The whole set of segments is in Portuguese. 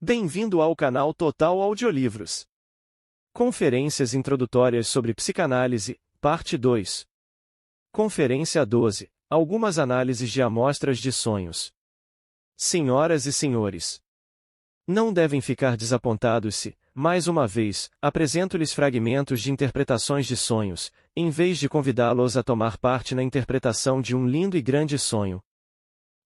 Bem-vindo ao canal Total Audiolivros. Conferências introdutórias sobre psicanálise, parte 2. Conferência 12. Algumas análises de amostras de sonhos. Senhoras e senhores, não devem ficar desapontados se, mais uma vez, apresento-lhes fragmentos de interpretações de sonhos, em vez de convidá-los a tomar parte na interpretação de um lindo e grande sonho.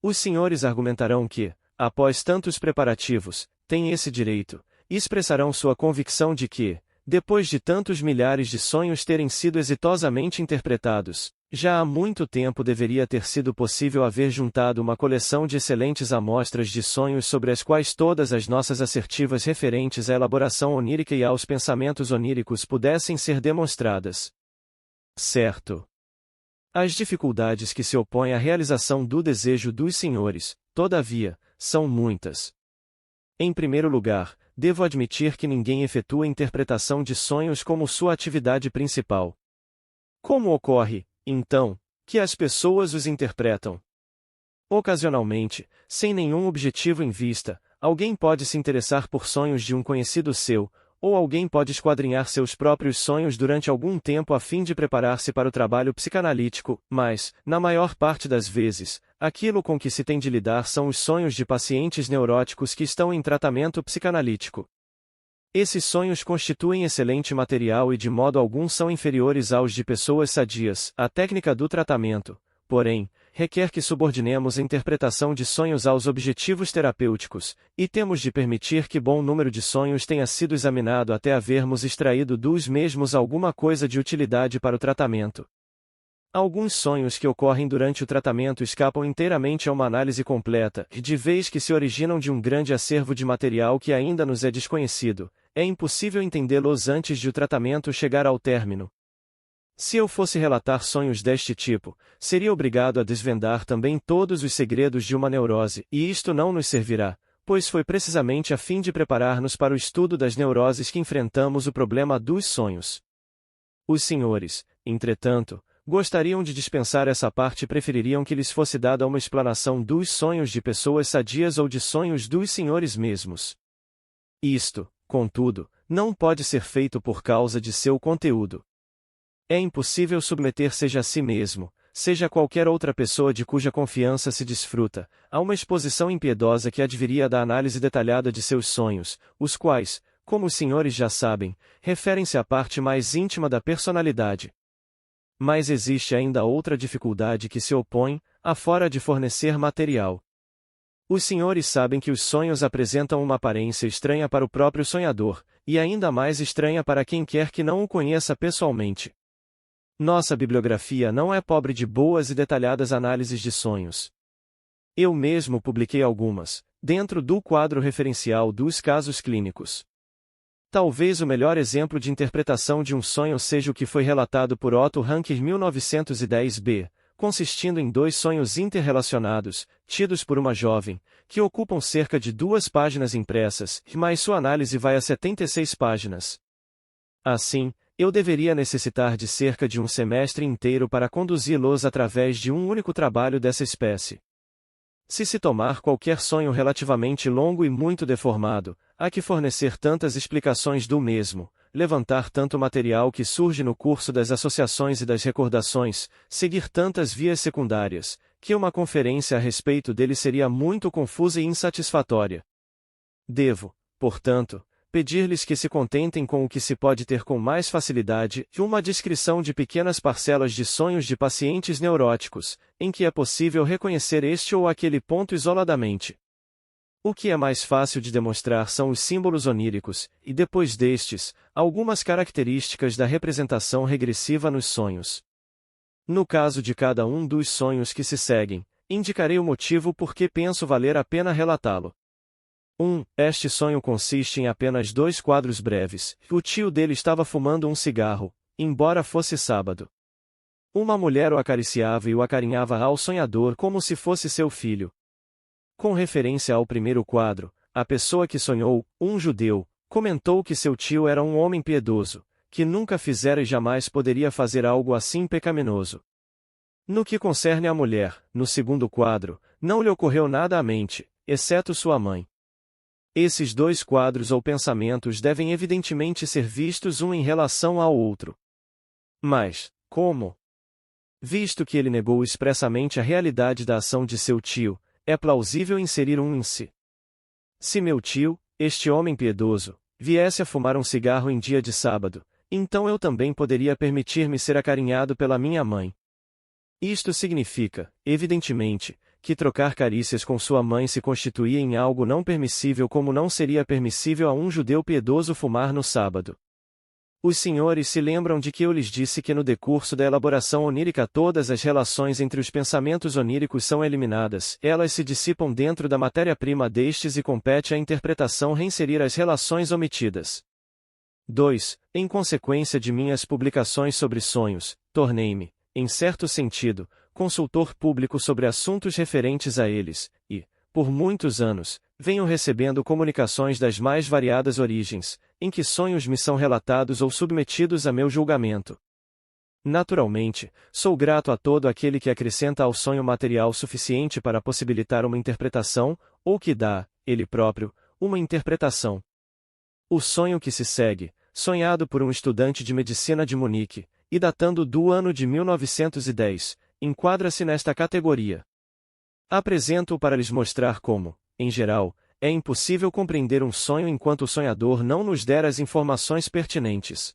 Os senhores argumentarão que, após tantos preparativos, têm esse direito, e expressarão sua convicção de que, depois de tantos milhares de sonhos terem sido exitosamente interpretados, já há muito tempo deveria ter sido possível haver juntado uma coleção de excelentes amostras de sonhos sobre as quais todas as nossas assertivas referentes à elaboração onírica e aos pensamentos oníricos pudessem ser demonstradas. Certo. As dificuldades que se opõem à realização do desejo dos senhores, todavia, são muitas. Em primeiro lugar, devo admitir que ninguém efetua interpretação de sonhos como sua atividade principal. Como ocorre, então, que as pessoas os interpretam? Ocasionalmente, sem nenhum objetivo em vista, alguém pode se interessar por sonhos de um conhecido seu, ou alguém pode esquadrinhar seus próprios sonhos durante algum tempo a fim de preparar-se para o trabalho psicanalítico, mas, na maior parte das vezes, aquilo com que se tem de lidar são os sonhos de pacientes neuróticos que estão em tratamento psicanalítico. Esses sonhos constituem excelente material e de modo algum são inferiores aos de pessoas sadias. A técnica do tratamento, porém, requer que subordinemos a interpretação de sonhos aos objetivos terapêuticos, e temos de permitir que bom número de sonhos tenha sido examinado até havermos extraído dos mesmos alguma coisa de utilidade para o tratamento. Alguns sonhos que ocorrem durante o tratamento escapam inteiramente a uma análise completa, de vez que se originam de um grande acervo de material que ainda nos é desconhecido, é impossível entendê-los antes de o tratamento chegar ao término. Se eu fosse relatar sonhos deste tipo, seria obrigado a desvendar também todos os segredos de uma neurose, e isto não nos servirá, pois foi precisamente a fim de preparar-nos para o estudo das neuroses que enfrentamos o problema dos sonhos. Os senhores, entretanto, gostariam de dispensar essa parte e prefeririam que lhes fosse dada uma explanação dos sonhos de pessoas sadias ou de sonhos dos senhores mesmos. Isto, contudo, não pode ser feito por causa de seu conteúdo. É impossível submeter seja a si mesmo, seja qualquer outra pessoa de cuja confiança se desfruta, a uma exposição impiedosa que adviria da análise detalhada de seus sonhos, os quais, como os senhores já sabem, referem-se à parte mais íntima da personalidade. Mas existe ainda outra dificuldade que se opõe, afora de fornecer material. Os senhores sabem que os sonhos apresentam uma aparência estranha para o próprio sonhador, e ainda mais estranha para quem quer que não o conheça pessoalmente. Nossa bibliografia não é pobre de boas e detalhadas análises de sonhos. Eu mesmo publiquei algumas, dentro do quadro referencial dos casos clínicos. Talvez o melhor exemplo de interpretação de um sonho seja o que foi relatado por Otto Rank em 1910b, consistindo em dois sonhos interrelacionados, tidos por uma jovem, que ocupam cerca de 2 páginas impressas, mas sua análise vai a 76 páginas. Assim, eu deveria necessitar de cerca de um semestre inteiro para conduzi-los através de um único trabalho dessa espécie. Se tomar qualquer sonho relativamente longo e muito deformado, há que fornecer tantas explicações do mesmo, levantar tanto material que surge no curso das associações e das recordações, seguir tantas vias secundárias, que uma conferência a respeito dele seria muito confusa e insatisfatória. Devo, portanto, pedir-lhes que se contentem com o que se pode ter com mais facilidade, uma descrição de pequenas parcelas de sonhos de pacientes neuróticos, em que é possível reconhecer este ou aquele ponto isoladamente. O que é mais fácil de demonstrar são os símbolos oníricos, e depois destes, algumas características da representação regressiva nos sonhos. No caso de cada um dos sonhos que se seguem, indicarei o motivo por que penso valer a pena relatá-lo. 1. Este sonho consiste em apenas 2 quadros breves. O tio dele estava fumando um cigarro, embora fosse sábado. Uma mulher o acariciava e o acarinhava ao sonhador como se fosse seu filho. Com referência ao primeiro quadro, a pessoa que sonhou, um judeu, comentou que seu tio era um homem piedoso, que nunca fizera e jamais poderia fazer algo assim pecaminoso. No que concerne à mulher, no segundo quadro, não lhe ocorreu nada à mente, exceto sua mãe. Esses dois quadros ou pensamentos devem evidentemente ser vistos um em relação ao outro. Mas, como? Visto que ele negou expressamente a realidade da ação de seu tio, é plausível inserir um índice. Se meu tio, este homem piedoso, viesse a fumar um cigarro em dia de sábado, então eu também poderia permitir-me ser acarinhado pela minha mãe. Isto significa, evidentemente, que trocar carícias com sua mãe se constituía em algo não permissível, como não seria permissível a um judeu piedoso fumar no sábado. Os senhores se lembram de que eu lhes disse que no decurso da elaboração onírica todas as relações entre os pensamentos oníricos são eliminadas, elas se dissipam dentro da matéria-prima destes e compete à interpretação reinserir as relações omitidas. 2. Em consequência de minhas publicações sobre sonhos, tornei-me, em certo sentido, consultor público sobre assuntos referentes a eles, e, por muitos anos, venho recebendo comunicações das mais variadas origens, em que sonhos me são relatados ou submetidos a meu julgamento. Naturalmente, sou grato a todo aquele que acrescenta ao sonho material suficiente para possibilitar uma interpretação, ou que dá, ele próprio, uma interpretação. O sonho que se segue, sonhado por um estudante de medicina de Munique, e datando do ano de 1910, enquadra-se nesta categoria. Apresento-o para lhes mostrar como, em geral, é impossível compreender um sonho enquanto o sonhador não nos der as informações pertinentes.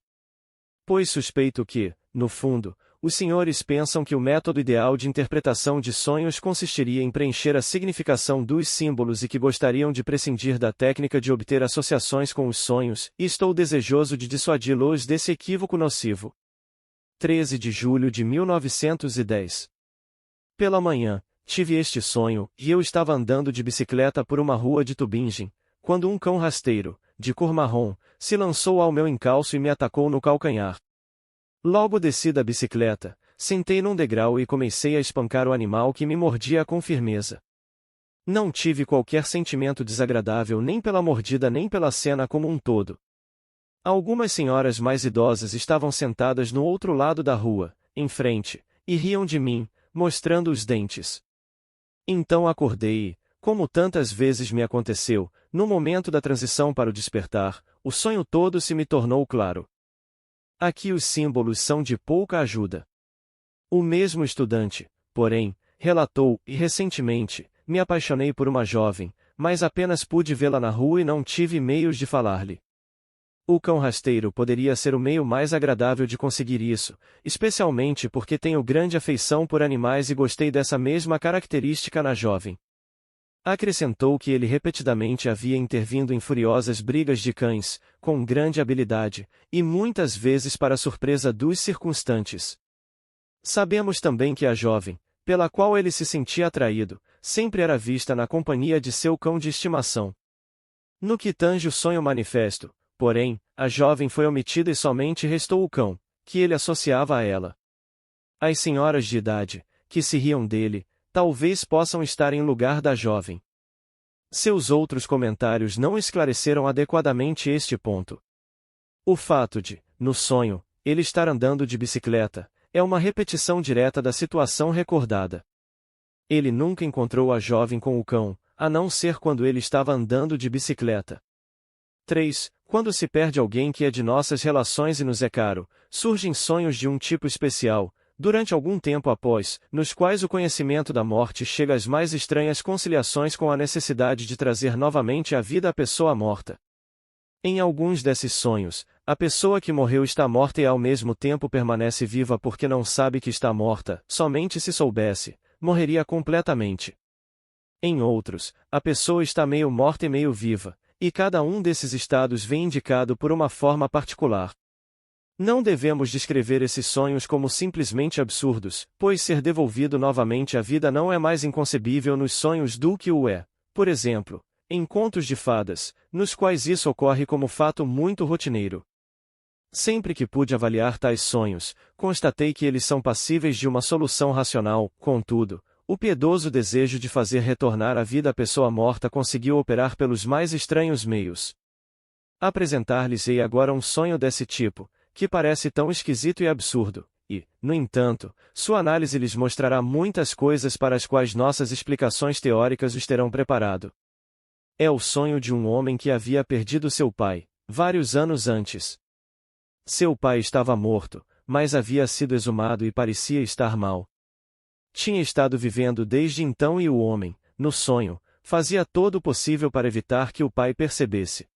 Pois suspeito que, no fundo, os senhores pensam que o método ideal de interpretação de sonhos consistiria em preencher a significação dos símbolos e que gostariam de prescindir da técnica de obter associações com os sonhos, e estou desejoso de dissuadi-los desse equívoco nocivo. 13 de julho de 1910. Pela manhã, tive este sonho, e eu estava andando de bicicleta por uma rua de Tübingen, quando um cão rasteiro, de cor marrom, se lançou ao meu encalço e me atacou no calcanhar. Logo desci da bicicleta, sentei num degrau e comecei a espancar o animal que me mordia com firmeza. Não tive qualquer sentimento desagradável nem pela mordida nem pela cena como um todo. Algumas senhoras mais idosas estavam sentadas no outro lado da rua, em frente, e riam de mim, mostrando os dentes. Então acordei e, como tantas vezes me aconteceu, no momento da transição para o despertar, o sonho todo se me tornou claro. Aqui os símbolos são de pouca ajuda. O mesmo estudante, porém, relatou, e recentemente, me apaixonei por uma jovem, mas apenas pude vê-la na rua e não tive meios de falar-lhe. O cão rasteiro poderia ser o meio mais agradável de conseguir isso, especialmente porque tenho grande afeição por animais e gostei dessa mesma característica na jovem. Acrescentou que ele repetidamente havia intervindo em furiosas brigas de cães, com grande habilidade, e muitas vezes para surpresa dos circunstantes. Sabemos também que a jovem, pela qual ele se sentia atraído, sempre era vista na companhia de seu cão de estimação. No que tange o sonho manifesto, porém, a jovem foi omitida e somente restou o cão, que ele associava a ela. As senhoras de idade, que se riam dele, talvez possam estar em lugar da jovem. Seus outros comentários não esclareceram adequadamente este ponto. O fato de, no sonho, ele estar andando de bicicleta, é uma repetição direta da situação recordada. Ele nunca encontrou a jovem com o cão, a não ser quando ele estava andando de bicicleta. 3. Quando se perde alguém que é de nossas relações e nos é caro, surgem sonhos de um tipo especial, durante algum tempo após, nos quais o conhecimento da morte chega às mais estranhas conciliações com a necessidade de trazer novamente à vida a pessoa morta. Em alguns desses sonhos, a pessoa que morreu está morta e ao mesmo tempo permanece viva porque não sabe que está morta, somente se soubesse, morreria completamente. Em outros, a pessoa está meio morta e meio viva, e cada um desses estados vem indicado por uma forma particular. Não devemos descrever esses sonhos como simplesmente absurdos, pois ser devolvido novamente à vida não é mais inconcebível nos sonhos do que o é, por exemplo, em contos de fadas, nos quais isso ocorre como fato muito rotineiro. Sempre que pude avaliar tais sonhos, constatei que eles são passíveis de uma solução racional, contudo, o piedoso desejo de fazer retornar à vida a pessoa morta conseguiu operar pelos mais estranhos meios. Apresentar-lhes-ei agora um sonho desse tipo, que parece tão esquisito e absurdo, e, no entanto, sua análise lhes mostrará muitas coisas para as quais nossas explicações teóricas os terão preparado. É o sonho de um homem que havia perdido seu pai, vários anos antes. Seu pai estava morto, mas havia sido exumado e parecia estar mal. Tinha estado vivendo desde então e o homem, no sonho, fazia todo o possível para evitar que o pai percebesse.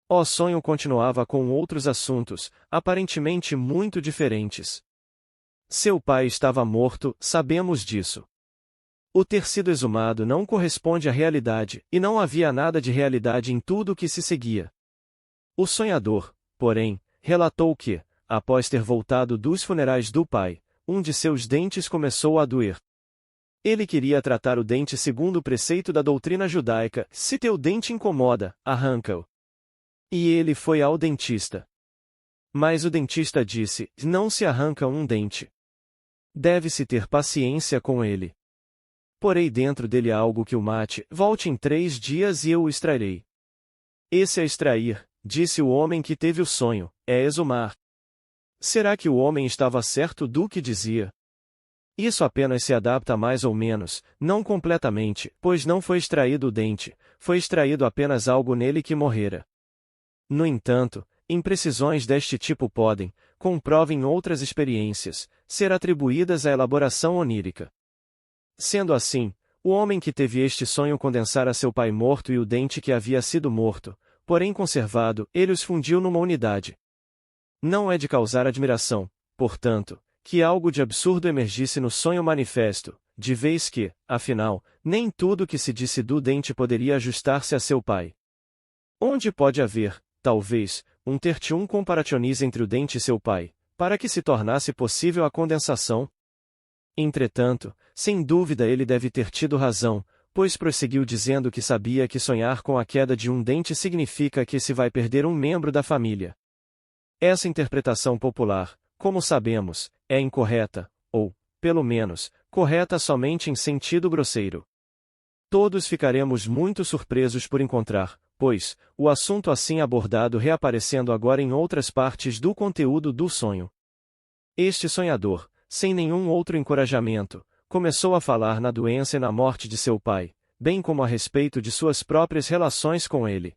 O sonho continuava com outros assuntos, aparentemente muito diferentes. Seu pai estava morto, sabemos disso. O ter sido exumado não corresponde à realidade, e não havia nada de realidade em tudo o que se seguia. O sonhador, porém, relatou que, após ter voltado dos funerais do pai, um de seus dentes começou a doer. Ele queria tratar o dente segundo o preceito da doutrina judaica: se teu dente incomoda, arranca-o. E ele foi ao dentista. Mas o dentista disse: não se arranca um dente. Deve-se ter paciência com ele. Porei dentro dele algo que o mate, volte em 3 dias e eu o extrairei. Esse é extrair, disse o homem que teve o sonho, é exumar. Será que o homem estava certo do que dizia? Isso apenas se adapta mais ou menos, não completamente, pois não foi extraído o dente, foi extraído apenas algo nele que morrera. No entanto, imprecisões deste tipo podem, com prova em outras experiências, ser atribuídas à elaboração onírica. Sendo assim, o homem que teve este sonho condensara seu pai morto e o dente que havia sido morto, porém conservado, ele os fundiu numa unidade. Não é de causar admiração, portanto, que algo de absurdo emergisse no sonho manifesto, de vez que, afinal, nem tudo o que se disse do dente poderia ajustar-se a seu pai. Onde pode haver, talvez, um tertium comparationis entre o dente e seu pai, para que se tornasse possível a condensação? Entretanto, sem dúvida ele deve ter tido razão, pois prosseguiu dizendo que sabia que sonhar com a queda de um dente significa que se vai perder um membro da família. Essa interpretação popular, como sabemos, é incorreta, ou, pelo menos, correta somente em sentido grosseiro. Todos ficaremos muito surpresos por encontrar, pois, o assunto assim abordado reaparecendo agora em outras partes do conteúdo do sonho. Este sonhador, sem nenhum outro encorajamento, começou a falar na doença e na morte de seu pai, bem como a respeito de suas próprias relações com ele.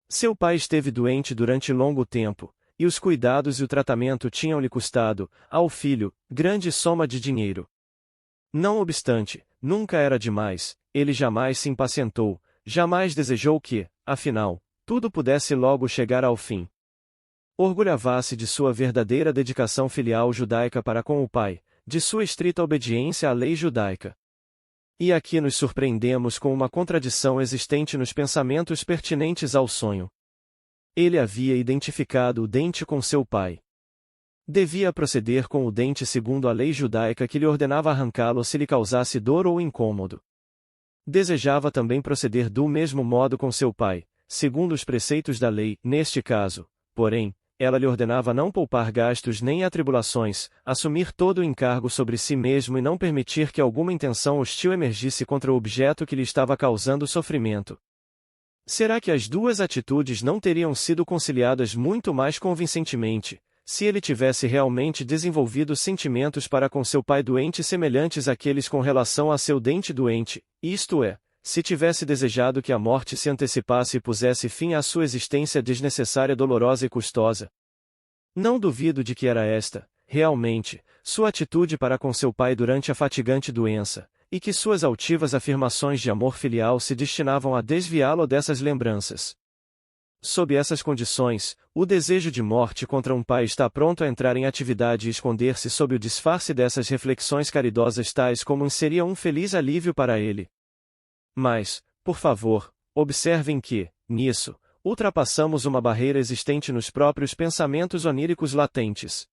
Seu pai esteve doente durante longo tempo, e os cuidados e o tratamento tinham-lhe custado, ao filho, grande soma de dinheiro. Não obstante, nunca era demais, ele jamais se impacientou, jamais desejou que, afinal, tudo pudesse logo chegar ao fim. Orgulhava-se de sua verdadeira dedicação filial judaica para com o pai, de sua estrita obediência à lei judaica. E aqui nos surpreendemos com uma contradição existente nos pensamentos pertinentes ao sonho. Ele havia identificado o dente com seu pai. Devia proceder com o dente segundo a lei judaica que lhe ordenava arrancá-lo se lhe causasse dor ou incômodo. Desejava também proceder do mesmo modo com seu pai, segundo os preceitos da lei, neste caso, porém, ela lhe ordenava não poupar gastos nem atribulações, assumir todo o encargo sobre si mesmo e não permitir que alguma intenção hostil emergisse contra o objeto que lhe estava causando sofrimento. Será que as duas atitudes não teriam sido conciliadas muito mais convincentemente, se ele tivesse realmente desenvolvido sentimentos para com seu pai doente semelhantes àqueles com relação a seu dente doente, isto é, se tivesse desejado que a morte se antecipasse e pusesse fim à sua existência desnecessária, dolorosa e custosa? Não duvido de que era esta, realmente, sua atitude para com seu pai durante a fatigante doença, e que suas altivas afirmações de amor filial se destinavam a desviá-lo dessas lembranças. Sob essas condições, o desejo de morte contra um pai está pronto a entrar em atividade e esconder-se sob o disfarce dessas reflexões caridosas tais como seria um feliz alívio para ele. Mas, por favor, observem que, nisso, ultrapassamos uma barreira existente nos próprios pensamentos oníricos latentes.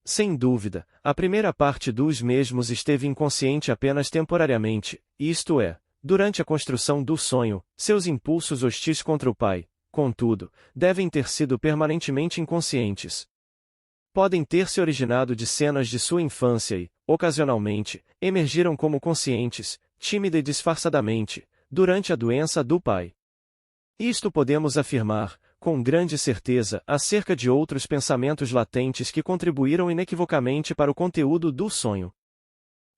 Sem dúvida, a primeira parte dos mesmos esteve inconsciente apenas temporariamente, isto é, durante a construção do sonho, seus impulsos hostis contra o pai, contudo, devem ter sido permanentemente inconscientes. Podem ter se originado de cenas de sua infância e, ocasionalmente, emergiram como conscientes, tímida e disfarçadamente, durante a doença do pai. Isto podemos afirmar, com grande certeza, acerca de outros pensamentos latentes que contribuíram inequivocamente para o conteúdo do sonho.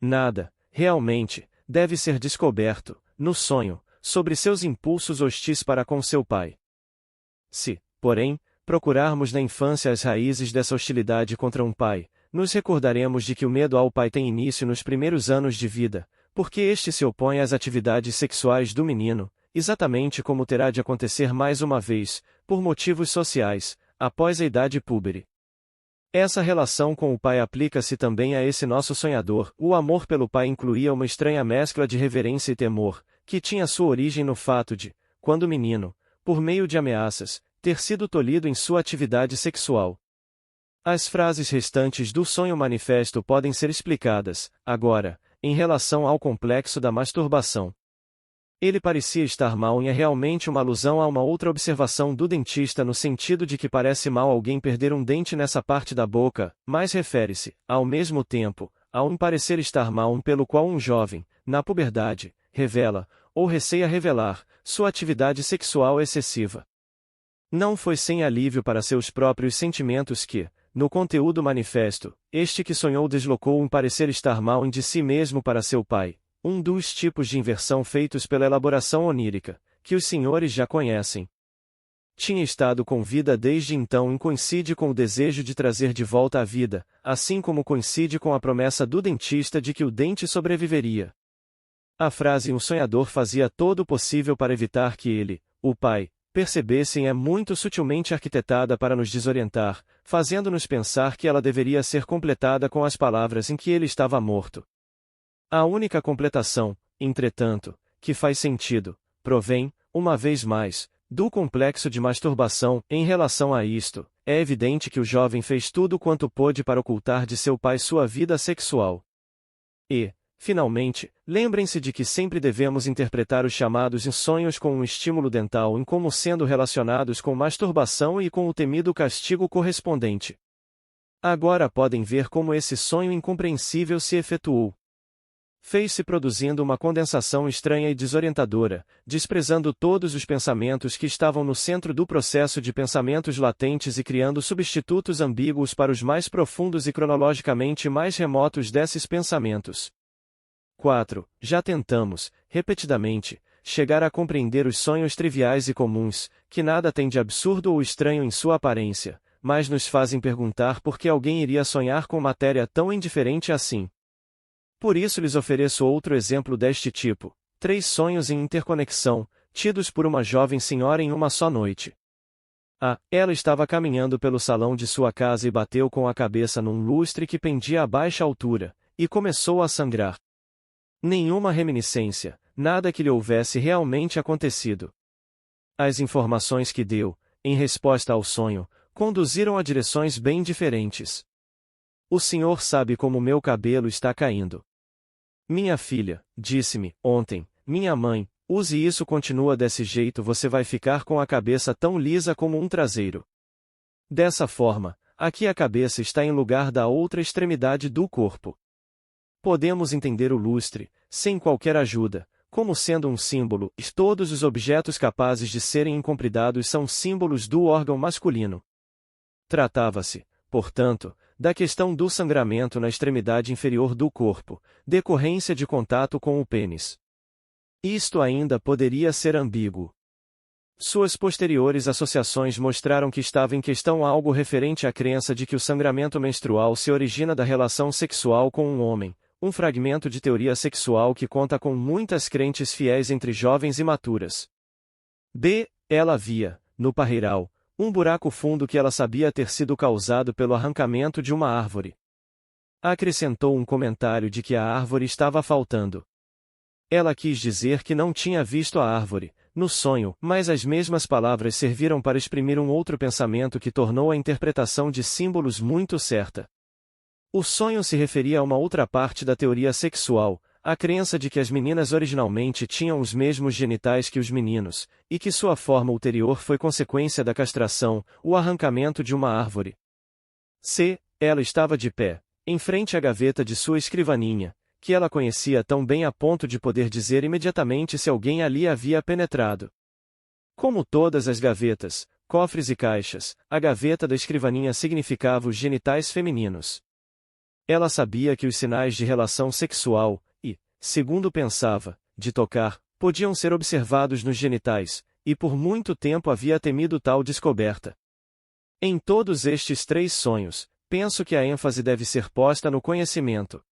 Nada, realmente, deve ser descoberto, no sonho, sobre seus impulsos hostis para com seu pai. Se, porém, procurarmos na infância as raízes dessa hostilidade contra um pai, nos recordaremos de que o medo ao pai tem início nos primeiros anos de vida, porque este se opõe às atividades sexuais do menino, exatamente como terá de acontecer mais uma vez, por motivos sociais, após a idade púbere. Essa relação com o pai aplica-se também a esse nosso sonhador. O amor pelo pai incluía uma estranha mescla de reverência e temor, que tinha sua origem no fato de, quando menino, por meio de ameaças, ter sido tolhido em sua atividade sexual. As frases restantes do sonho manifesto podem ser explicadas, agora, em relação ao complexo da masturbação. Ele parecia estar mal e é realmente uma alusão a uma outra observação do dentista no sentido de que parece mal alguém perder um dente nessa parte da boca, mas refere-se, ao mesmo tempo, a um parecer estar mal pelo qual um jovem, na puberdade, revela, ou receia revelar, sua atividade sexual excessiva. Não foi sem alívio para seus próprios sentimentos que, no conteúdo manifesto, este que sonhou deslocou um parecer estar mal em de si mesmo para seu pai, um dos tipos de inversão feitos pela elaboração onírica, que os senhores já conhecem. Tinha estado com vida desde então e coincide com o desejo de trazer de volta a vida, assim como coincide com a promessa do dentista de que o dente sobreviveria. A frase "um sonhador fazia todo o possível para evitar que ele, o pai, percebessem" é muito sutilmente arquitetada para nos desorientar, fazendo-nos pensar que ela deveria ser completada com as palavras em que ele estava morto. A única completação, entretanto, que faz sentido, provém, uma vez mais, do complexo de masturbação. Em relação a isto, é evidente que o jovem fez tudo quanto pôde para ocultar de seu pai sua vida sexual. E, finalmente, lembrem-se de que sempre devemos interpretar os chamados sonhos com um estímulo dental em como sendo relacionados com masturbação e com o temido castigo correspondente. Agora podem ver como esse sonho incompreensível se efetuou. Fez-se produzindo uma condensação estranha e desorientadora, desprezando todos os pensamentos que estavam no centro do processo de pensamentos latentes e criando substitutos ambíguos para os mais profundos e cronologicamente mais remotos desses pensamentos. 4. Já tentamos, repetidamente, chegar a compreender os sonhos triviais e comuns, que nada têm de absurdo ou estranho em sua aparência, mas nos fazem perguntar por que alguém iria sonhar com matéria tão indiferente assim. Por isso lhes ofereço outro exemplo deste tipo: 3 sonhos em interconexão, tidos por uma jovem senhora em uma só noite. Ela estava caminhando pelo salão de sua casa e bateu com a cabeça num lustre que pendia a baixa altura, e começou a sangrar. Nenhuma reminiscência, nada que lhe houvesse realmente acontecido. As informações que deu, em resposta ao sonho, conduziram a direções bem diferentes. O senhor sabe como meu cabelo está caindo. Minha filha, disse-me, ontem, minha mãe, use isso, continua desse jeito, você vai ficar com a cabeça tão lisa como um traseiro. Dessa forma, aqui a cabeça está em lugar da outra extremidade do corpo. Podemos entender o lustre, sem qualquer ajuda, como sendo um símbolo, e todos os objetos capazes de serem incompredados são símbolos do órgão masculino. Tratava-se, portanto, da questão do sangramento na extremidade inferior do corpo, decorrência de contato com o pênis. Isto ainda poderia ser ambíguo. Suas posteriores associações mostraram que estava em questão algo referente à crença de que o sangramento menstrual se origina da relação sexual com um homem, um fragmento de teoria sexual que conta com muitas crentes fiéis entre jovens imaturas. Ela via, no parreiral, um buraco fundo que ela sabia ter sido causado pelo arrancamento de uma árvore. Acrescentou um comentário de que a árvore estava faltando. Ela quis dizer que não tinha visto a árvore, no sonho, mas as mesmas palavras serviram para exprimir um outro pensamento que tornou a interpretação de símbolos muito certa. O sonho se referia a uma outra parte da teoria sexual, a crença de que as meninas originalmente tinham os mesmos genitais que os meninos, e que sua forma ulterior foi consequência da castração, o arrancamento de uma árvore. Ela estava de pé, em frente à gaveta de sua escrivaninha, que ela conhecia tão bem a ponto de poder dizer imediatamente se alguém ali havia penetrado. Como todas as gavetas, cofres e caixas, a gaveta da escrivaninha significava os genitais femininos. Ela sabia que os sinais de relação sexual, segundo pensava, de tocar, podiam ser observados nos genitais, e por muito tempo havia temido tal descoberta. Em todos estes 3 sonhos, penso que a ênfase deve ser posta no conhecimento.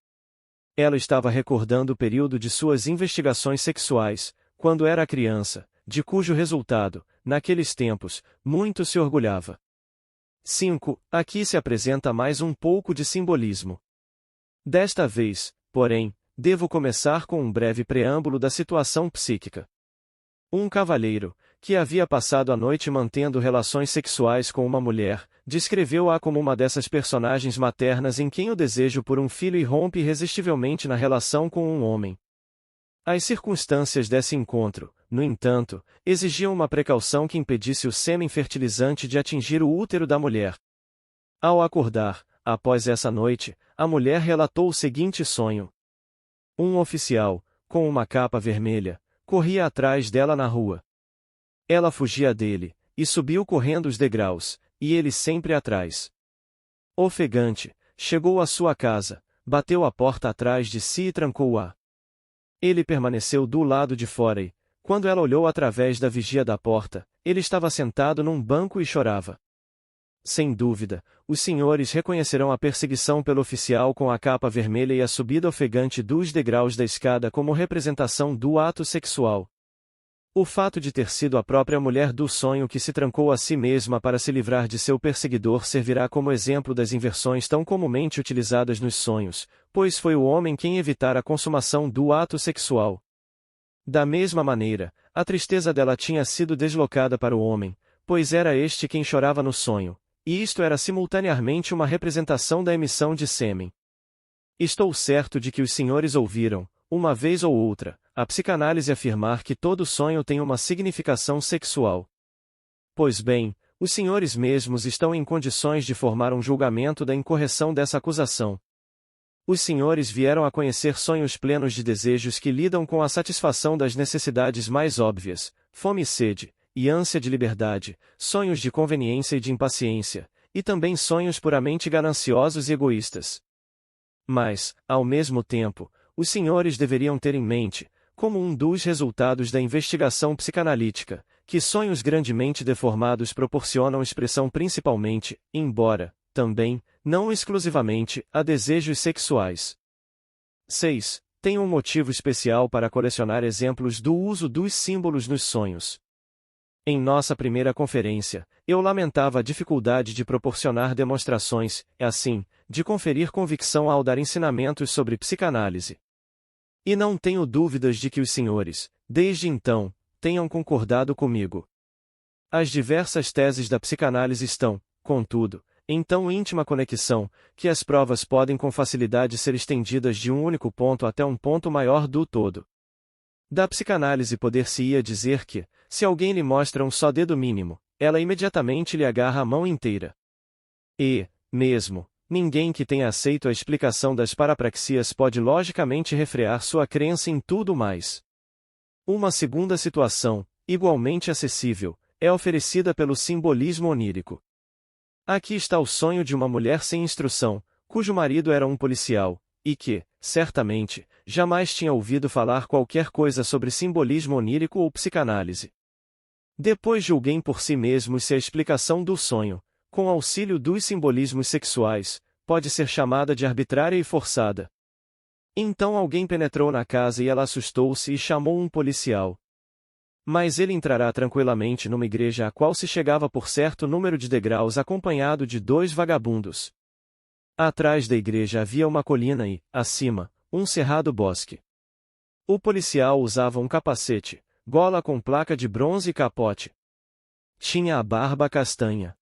Ela estava recordando o período de suas investigações sexuais, quando era criança, de cujo resultado, naqueles tempos, muito se orgulhava. 5. Aqui se apresenta mais um pouco de simbolismo. Desta vez, porém, devo começar com um breve preâmbulo da situação psíquica. Um cavalheiro, que havia passado a noite mantendo relações sexuais com uma mulher, descreveu-a como uma dessas personagens maternas em quem o desejo por um filho irrompe irresistivelmente na relação com um homem. As circunstâncias desse encontro, no entanto, exigiam uma precaução que impedisse o sêmen fertilizante de atingir o útero da mulher. Ao acordar, após essa noite, a mulher relatou o seguinte sonho. Um oficial, com uma capa vermelha, corria atrás dela na rua. Ela fugia dele, e subiu correndo os degraus, e ele sempre atrás. Ofegante, chegou à sua casa, bateu a porta atrás de si e trancou-a. Ele permaneceu do lado de fora e, quando ela olhou através da vigia da porta, ele estava sentado num banco e chorava. Sem dúvida, os senhores reconhecerão a perseguição pelo oficial com a capa vermelha e a subida ofegante dos degraus da escada como representação do ato sexual. O fato de ter sido a própria mulher do sonho que se trancou a si mesma para se livrar de seu perseguidor servirá como exemplo das inversões tão comumente utilizadas nos sonhos, pois foi o homem quem evitara a consumação do ato sexual. Da mesma maneira, a tristeza dela tinha sido deslocada para o homem, pois era este quem chorava no sonho, e isto era simultaneamente uma representação da emissão de sêmen. Estou certo de que os senhores ouviram, uma vez ou outra, a psicanálise afirmar que todo sonho tem uma significação sexual. Pois bem, os senhores mesmos estão em condições de formar um julgamento da incorreção dessa acusação. Os senhores vieram a conhecer sonhos plenos de desejos que lidam com a satisfação das necessidades mais óbvias, fome e sede, e ânsia de liberdade, sonhos de conveniência e de impaciência, e também sonhos puramente gananciosos e egoístas. Mas, ao mesmo tempo, os senhores deveriam ter em mente, como um dos resultados da investigação psicanalítica, que sonhos grandemente deformados proporcionam expressão principalmente, embora, também, não exclusivamente, a desejos sexuais. 6. Tenho um motivo especial para colecionar exemplos do uso dos símbolos nos sonhos. Em nossa primeira conferência, eu lamentava a dificuldade de proporcionar demonstrações, assim, de conferir convicção ao dar ensinamentos sobre psicanálise. E não tenho dúvidas de que os senhores, desde então, tenham concordado comigo. As diversas teses da psicanálise estão, contudo, em tão íntima conexão, que as provas podem com facilidade ser estendidas de um único ponto até um ponto maior do todo. Da psicanálise poder-se-ia dizer que, se alguém lhe mostra um só dedo mínimo, ela imediatamente lhe agarra a mão inteira. E, mesmo, ninguém que tenha aceito a explicação das parapraxias pode logicamente refrear sua crença em tudo mais. Uma segunda situação, igualmente acessível, é oferecida pelo simbolismo onírico. Aqui está o sonho de uma mulher sem instrução, cujo marido era um policial, e que, certamente, jamais tinha ouvido falar qualquer coisa sobre simbolismo onírico ou psicanálise. Depois julguem por si mesmos se a explicação do sonho, com auxílio dos simbolismos sexuais, pode ser chamada de arbitrária e forçada. Então alguém penetrou na casa e ela assustou-se e chamou um policial. Mas ele entrará tranquilamente numa igreja a qual se chegava por certo número de degraus acompanhado de 2 vagabundos. Atrás da igreja havia uma colina e, acima, um cerrado bosque. O policial usava um capacete, gola com placa de bronze e capote. Tinha a barba castanha.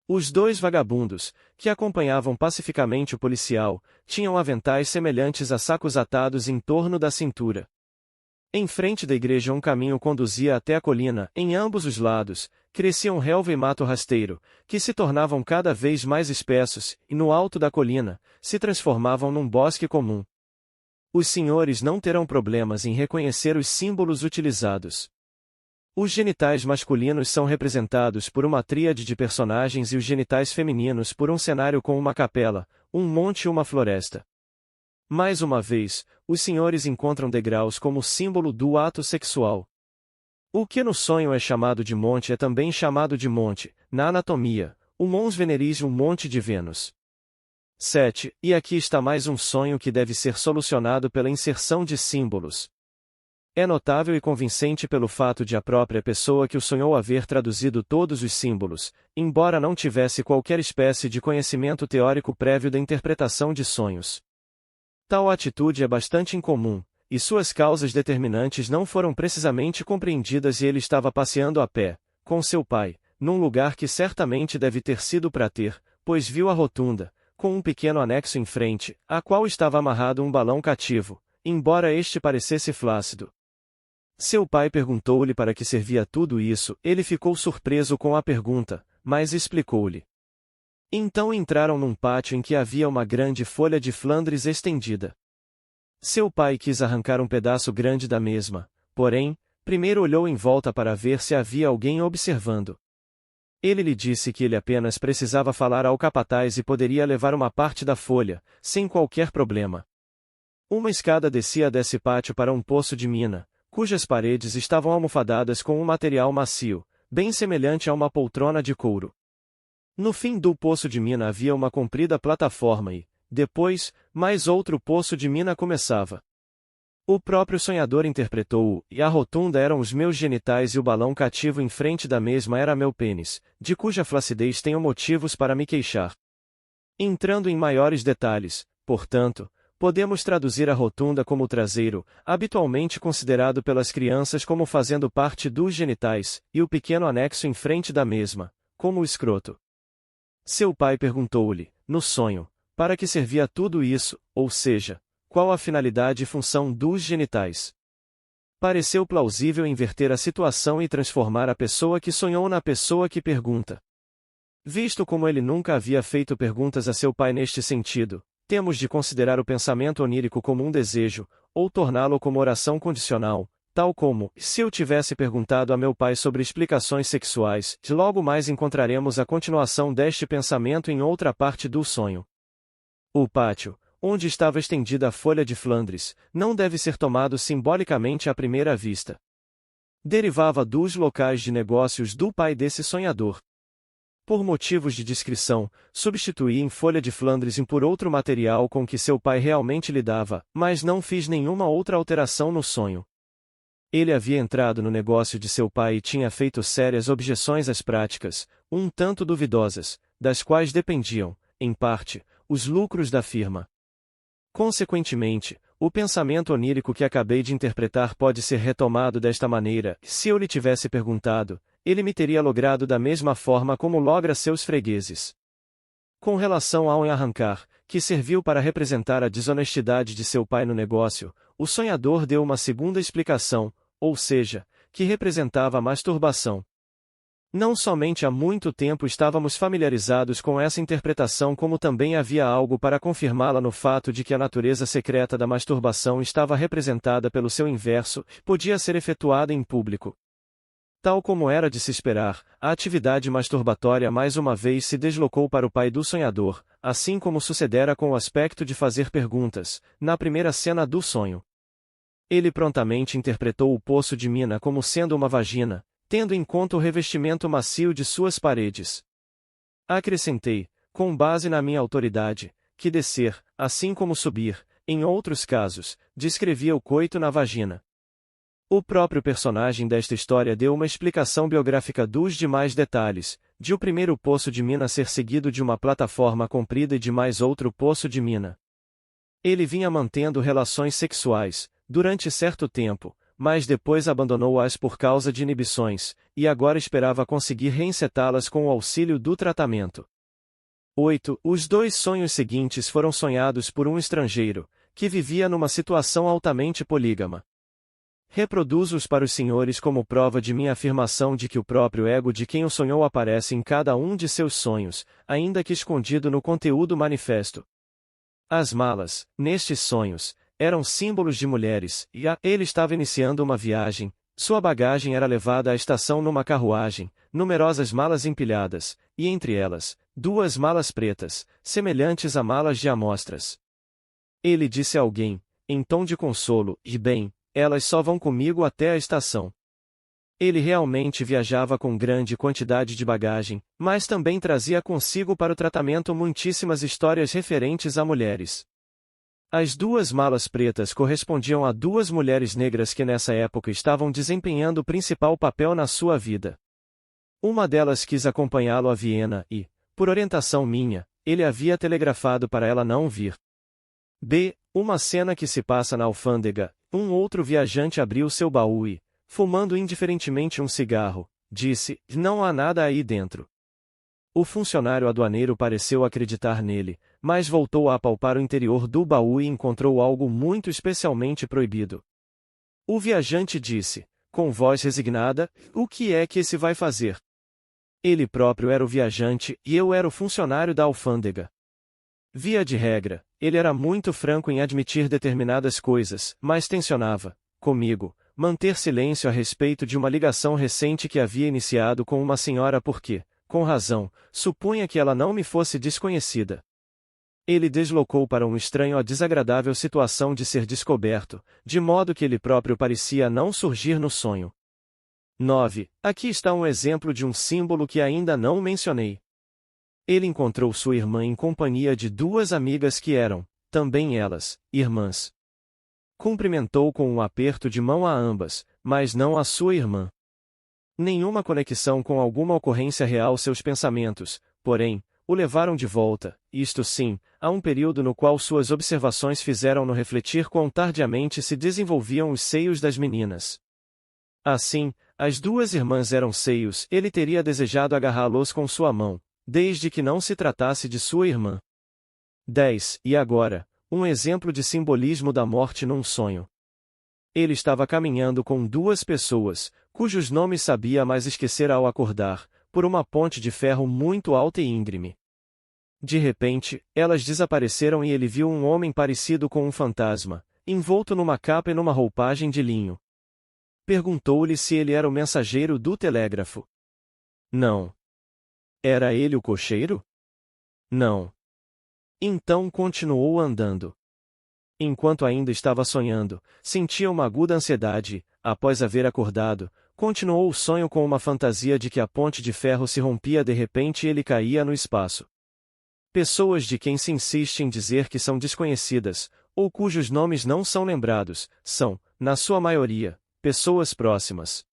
Os 2 vagabundos, que acompanhavam pacificamente o policial, tinham aventais semelhantes a sacos atados em torno da cintura. Em frente da igreja um caminho conduzia até a colina, em ambos os lados, cresciam relva e mato rasteiro, que se tornavam cada vez mais espessos, e no alto da colina, se transformavam num bosque comum. Os senhores não terão problemas em reconhecer os símbolos utilizados. Os genitais masculinos são representados por uma tríade de personagens e os genitais femininos por um cenário com uma capela, um monte e uma floresta. Mais uma vez, os senhores encontram degraus como símbolo do ato sexual. O que no sonho é chamado de monte é também chamado de monte, na anatomia, o Mons Veneris, o monte de Vênus. 7. E aqui está mais um sonho que deve ser solucionado pela inserção de símbolos. É notável e convincente pelo fato de a própria pessoa que o sonhou haver traduzido todos os símbolos, embora não tivesse qualquer espécie de conhecimento teórico prévio da interpretação de sonhos. Tal atitude é bastante incomum, e suas causas determinantes não foram precisamente compreendidas e ele estava passeando a pé, com seu pai, num lugar que certamente deve ter sido Prater, pois viu a rotunda, com um pequeno anexo em frente, a qual estava amarrado um balão cativo, embora este parecesse flácido. Seu pai perguntou-lhe para que servia tudo isso, ele ficou surpreso com a pergunta, mas explicou-lhe. Então entraram num pátio em que havia uma grande folha de Flandres estendida. Seu pai quis arrancar um pedaço grande da mesma, porém, primeiro olhou em volta para ver se havia alguém observando. Ele lhe disse que ele apenas precisava falar ao capataz e poderia levar uma parte da folha, sem qualquer problema. Uma escada descia desse pátio para um poço de mina, cujas paredes estavam almofadadas com um material macio, bem semelhante a uma poltrona de couro. No fim do poço de mina havia uma comprida plataforma e, depois, mais outro poço de mina começava. O próprio sonhador interpretou-o, e a rotunda eram os meus genitais e o balão cativo em frente da mesma era meu pênis, de cuja flacidez tenho motivos para me queixar. Entrando em maiores detalhes, portanto, podemos traduzir a rotunda como o traseiro, habitualmente considerado pelas crianças como fazendo parte dos genitais, e o pequeno anexo em frente da mesma, como o escroto. Seu pai perguntou-lhe, no sonho, para que servia tudo isso, ou seja, qual a finalidade e função dos genitais. Pareceu plausível inverter a situação e transformar a pessoa que sonhou na pessoa que pergunta. Visto como ele nunca havia feito perguntas a seu pai neste sentido, temos de considerar o pensamento onírico como um desejo, ou torná-lo como oração condicional, tal como, se eu tivesse perguntado a meu pai sobre explicações sexuais, logo mais encontraremos a continuação deste pensamento em outra parte do sonho. O pátio, onde estava estendida a folha de Flandres, não deve ser tomado simbolicamente à primeira vista. Derivava dos locais de negócios do pai desse sonhador. Por motivos de discrição, substituí em folha de Flandres por outro material com que seu pai realmente lidava, mas não fiz nenhuma outra alteração no sonho. Ele havia entrado no negócio de seu pai e tinha feito sérias objeções às práticas, um tanto duvidosas, das quais dependiam, em parte, os lucros da firma. Consequentemente, o pensamento onírico que acabei de interpretar pode ser retomado desta maneira: se eu lhe tivesse perguntado, ele me teria logrado da mesma forma como logra seus fregueses. Com relação ao arrancar, que serviu para representar a desonestidade de seu pai no negócio, o sonhador deu uma segunda explicação, ou seja, que representava a masturbação. Não somente há muito tempo estávamos familiarizados com essa interpretação, como também havia algo para confirmá-la no fato de que a natureza secreta da masturbação estava representada pelo seu inverso, podia ser efetuada em público. Tal como era de se esperar, a atividade masturbatória mais uma vez se deslocou para o pai do sonhador, assim como sucedera com o aspecto de fazer perguntas, na primeira cena do sonho. Ele prontamente interpretou o poço de mina como sendo uma vagina, tendo em conta o revestimento macio de suas paredes. Acrescentei, com base na minha autoridade, que descer, assim como subir, em outros casos, descrevia o coito na vagina. O próprio personagem desta história deu uma explicação biográfica dos demais detalhes, de o primeiro poço de mina ser seguido de uma plataforma comprida e de mais outro poço de mina. Ele vinha mantendo relações sexuais, durante certo tempo, mas depois abandonou-as por causa de inibições, e agora esperava conseguir reencetá-las com o auxílio do tratamento. 8. Os dois sonhos seguintes foram sonhados por um estrangeiro, que vivia numa situação altamente polígama. Reproduzo-os para os senhores como prova de minha afirmação de que o próprio ego de quem o sonhou aparece em cada um de seus sonhos, ainda que escondido no conteúdo manifesto. As malas, nestes sonhos, eram símbolos de mulheres, e ele estava iniciando uma viagem, sua bagagem era levada à estação numa carruagem, numerosas malas empilhadas, e entre elas, duas malas pretas, semelhantes a malas de amostras. Ele disse a alguém, em tom de consolo, e bem, elas só vão comigo até a estação. Ele realmente viajava com grande quantidade de bagagem, mas também trazia consigo para o tratamento muitíssimas histórias referentes a mulheres. As duas malas pretas correspondiam a duas mulheres negras que nessa época estavam desempenhando o principal papel na sua vida. Uma delas quis acompanhá-lo a Viena e, por orientação minha, ele havia telegrafado para ela não vir. B. Uma cena que se passa na alfândega. Um outro viajante abriu seu baú e, fumando indiferentemente um cigarro, disse: "Não há nada aí dentro." O funcionário aduaneiro pareceu acreditar nele, mas voltou a apalpar o interior do baú e encontrou algo muito especialmente proibido. O viajante disse, com voz resignada: "O que é que esse vai fazer?" Ele próprio era o viajante e eu era o funcionário da alfândega. Via de regra, ele era muito franco em admitir determinadas coisas, mas tensionava, comigo, manter silêncio a respeito de uma ligação recente que havia iniciado com uma senhora porque, com razão, supunha que ela não me fosse desconhecida. Ele deslocou para um estranho a desagradável situação de ser descoberto, de modo que ele próprio parecia não surgir no sonho. 9. Aqui está um exemplo de um símbolo que ainda não mencionei. Ele encontrou sua irmã em companhia de duas amigas que eram, também elas, irmãs. Cumprimentou com um aperto de mão a ambas, mas não a sua irmã. Nenhuma conexão com alguma ocorrência real seus pensamentos, porém, o levaram de volta, isto sim, a um período no qual suas observações fizeram-no refletir quão tardiamente se desenvolviam os seios das meninas. Assim, as duas irmãs eram seios, ele teria desejado agarrá-los com sua mão, desde que não se tratasse de sua irmã. 10. E agora, um exemplo de simbolismo da morte num sonho. Ele estava caminhando com duas pessoas, cujos nomes sabia mas esquecera ao acordar, por uma ponte de ferro muito alta e íngreme. De repente, elas desapareceram e ele viu um homem parecido com um fantasma, envolto numa capa e numa roupagem de linho. Perguntou-lhe se ele era o mensageiro do telégrafo. Não. Era ele o cocheiro? Não. Então continuou andando. Enquanto ainda estava sonhando, sentia uma aguda ansiedade e, após haver acordado, continuou o sonho com uma fantasia de que a ponte de ferro se rompia de repente e ele caía no espaço. Pessoas de quem se insiste em dizer que são desconhecidas, ou cujos nomes não são lembrados, são, na sua maioria, pessoas próximas.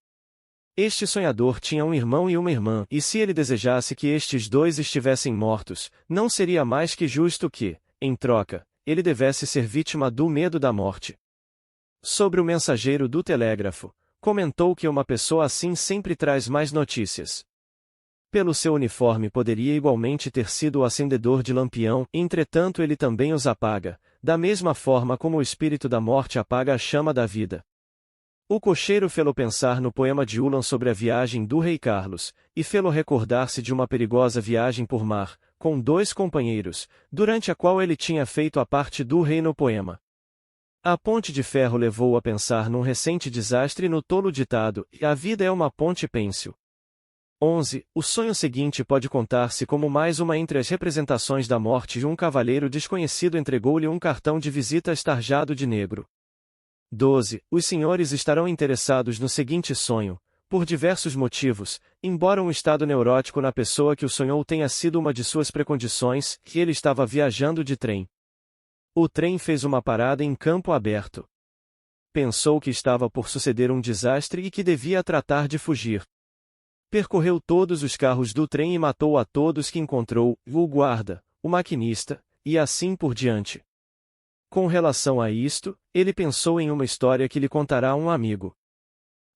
Este sonhador tinha um irmão e uma irmã, e se ele desejasse que estes dois estivessem mortos, não seria mais que justo que, em troca, ele devesse ser vítima do medo da morte. Sobre o mensageiro do telégrafo, comentou que uma pessoa assim sempre traz mais notícias. Pelo seu uniforme poderia igualmente ter sido o acendedor de lampião, entretanto ele também os apaga, da mesma forma como o espírito da morte apaga a chama da vida. O cocheiro fê-lo pensar no poema de Ulan sobre a viagem do rei Carlos, e fê-lo recordar-se de uma perigosa viagem por mar, com dois companheiros, durante a qual ele tinha feito a parte do rei no poema. A ponte de ferro levou-o a pensar num recente desastre e no tolo ditado, a vida é uma ponte pêncil. 11. O sonho seguinte pode contar-se como mais uma entre as representações da morte e um cavalheiro desconhecido entregou-lhe um cartão de visita estarjado de negro. 12. Os senhores estarão interessados no seguinte sonho, por diversos motivos, embora um estado neurótico na pessoa que o sonhou tenha sido uma de suas precondições, que ele estava viajando de trem. O trem fez uma parada em campo aberto. Pensou que estava por suceder um desastre e que devia tratar de fugir. Percorreu todos os carros do trem e matou a todos que encontrou, o guarda, o maquinista, e assim por diante. Com relação a isto, ele pensou em uma história que lhe contará um amigo.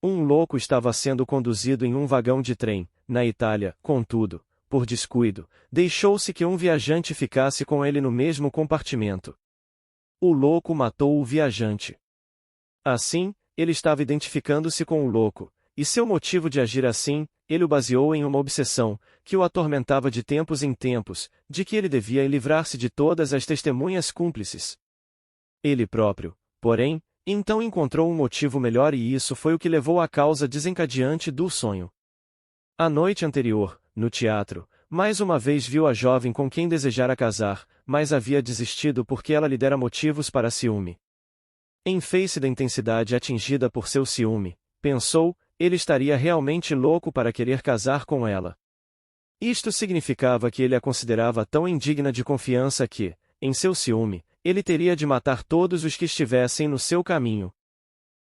Um louco estava sendo conduzido em um vagão de trem, na Itália, contudo, por descuido, deixou-se que um viajante ficasse com ele no mesmo compartimento. O louco matou o viajante. Assim, ele estava identificando-se com o louco, e seu motivo de agir assim, ele o baseou em uma obsessão, que o atormentava de tempos em tempos, de que ele devia livrar-se de todas as testemunhas cúmplices. Ele próprio, porém, então encontrou um motivo melhor e isso foi o que levou à causa desencadeante do sonho. A noite anterior, no teatro, Mais uma vez viu a jovem com quem desejara casar, mas havia desistido porque ela lhe dera motivos para ciúme. Em face da intensidade atingida por seu ciúme, pensou, ele estaria realmente louco para querer casar com ela. Isto significava que ele a considerava tão indigna de confiança que, em seu ciúme, ele teria de matar todos os que estivessem no seu caminho.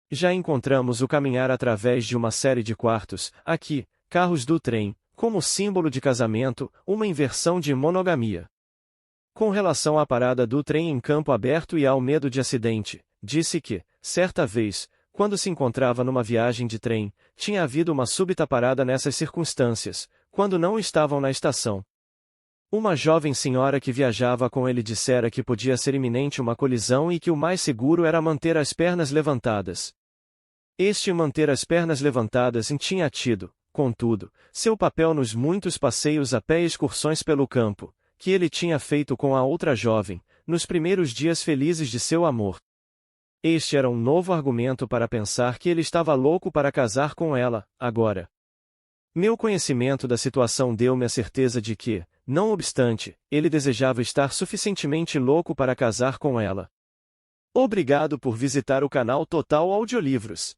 Já encontramos o caminhar através de uma série de quartos, aqui, carros do trem, como símbolo de casamento, uma inversão de monogamia. Com relação à parada do trem em campo aberto e ao medo de acidente, disse que, certa vez, quando se encontrava numa viagem de trem, tinha havido uma súbita parada nessas circunstâncias, quando não estavam na estação. Uma jovem senhora que viajava com ele dissera que podia ser iminente uma colisão e que o mais seguro era manter as pernas levantadas. Este manter as pernas levantadas tinha tido, contudo, seu papel nos muitos passeios a pé e excursões pelo campo, que ele tinha feito com a outra jovem, nos primeiros dias felizes de seu amor. Este era um novo argumento para pensar que ele estava louco para casar com ela, agora. Meu conhecimento da situação deu-me a certeza de que, não obstante, ele desejava estar suficientemente louco para casar com ela. Obrigado por visitar o canal Total Audiolivros.